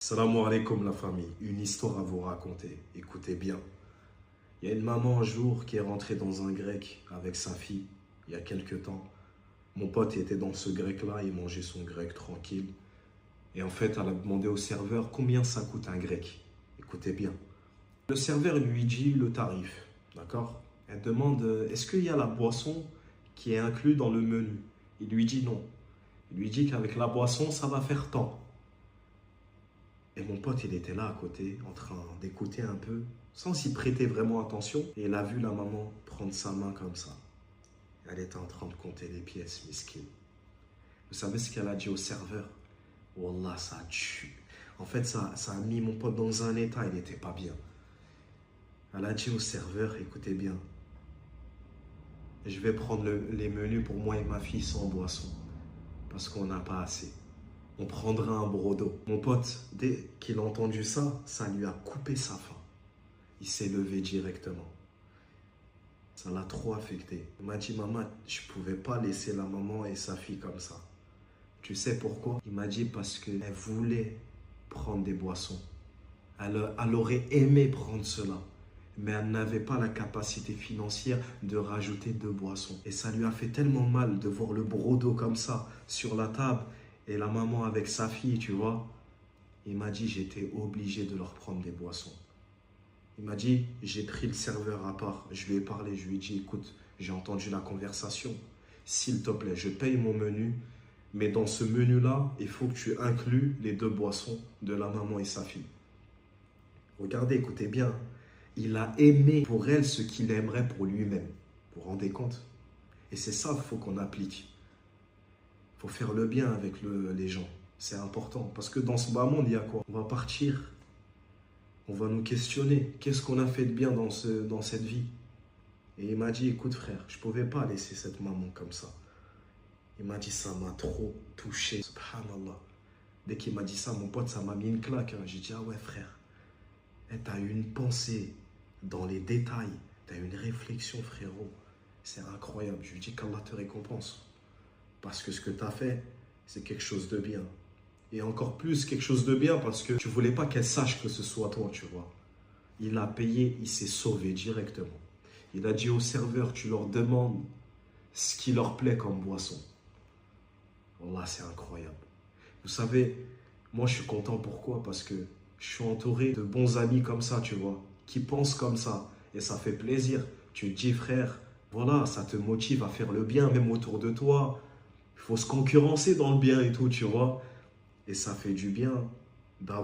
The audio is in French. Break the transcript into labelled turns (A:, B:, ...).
A: Salam alaikum la famille, une histoire à vous raconter, écoutez bien. Il y a une maman un jour qui est rentrée dans un grec avec sa fille, il y a quelques temps. Mon pote était dans ce grec-là, il mangeait son grec tranquille. Et en fait, elle a demandé au serveur combien ça coûte un grec. Écoutez bien. Le serveur lui dit le tarif, d'accord? Elle demande est-ce qu'il y a la boisson qui est inclue dans le menu? Il lui dit non. Il lui dit qu'avec la boisson, ça va faire tant. Et mon pote, il était là à côté, en train d'écouter un peu, sans y prêter vraiment attention. Et il a vu la maman prendre sa main comme ça. Elle était en train de compter les pièces, mesquine. Vous savez ce qu'elle a dit au serveur? Wallah, ça a tué. En fait, ça a mis mon pote dans un état, il n'était pas bien. Elle a dit au serveur, écoutez bien, je vais prendre les menus pour moi et ma fille sans boisson, parce qu'on n'a pas assez. On prendra un brodo. Mon pote, dès qu'il a entendu ça, ça lui a coupé sa faim. Il s'est levé directement. Ça l'a trop affecté. Il m'a dit, maman, je ne pouvais pas laisser la maman et sa fille comme ça. Tu sais pourquoi? Il m'a dit parce qu'elle voulait prendre des boissons. Elle aurait aimé prendre cela. Mais elle n'avait pas la capacité financière de rajouter 2 boissons. Et ça lui a fait tellement mal de voir le brodo comme ça sur la table. Et la maman avec sa fille, tu vois. Il m'a dit, j'étais obligé de leur prendre des boissons. Il m'a dit, j'ai pris le serveur à part. Je lui ai parlé, je lui ai dit, écoute, j'ai entendu la conversation. S'il te plaît, je paye mon menu. Mais dans ce menu-là, il faut que tu inclues les 2 boissons de la maman et sa fille. Regardez, écoutez bien. Il a aimé pour elle ce qu'il aimerait pour lui-même. Vous vous rendez compte? Et c'est ça qu'il faut qu'on applique. Il faut faire le bien avec les gens. C'est important. Parce que dans ce bas monde, il y a quoi? On va partir. On va nous questionner. Qu'est-ce qu'on a fait de bien dans cette vie? Et il m'a dit, écoute frère, je ne pouvais pas laisser cette maman comme ça. Il m'a dit, ça m'a trop touché. Subhanallah. Dès qu'il m'a dit ça, mon pote, ça m'a mis une claque. J'ai dit, ah ouais frère. Tu as eu une pensée dans les détails. Tu as eu une réflexion frérot. C'est incroyable. Je lui dis qu'Allah te récompense. Parce que ce que tu as fait, c'est quelque chose de bien. Et encore plus quelque chose de bien parce que tu ne voulais pas qu'elle sache que ce soit toi, tu vois. Il a payé, il s'est sauvé directement. Il a dit au serveur, tu leur demandes ce qui leur plaît comme boisson. Wallah, c'est incroyable. Vous savez, moi je suis content, pourquoi? Parce que je suis entouré de bons amis comme ça, tu vois, qui pensent comme ça. Et ça fait plaisir. Tu te dis, frère, voilà, ça te motive à faire le bien, même autour de toi. Il faut se concurrencer dans le bien et tout, tu vois. Et ça fait du bien d'avoir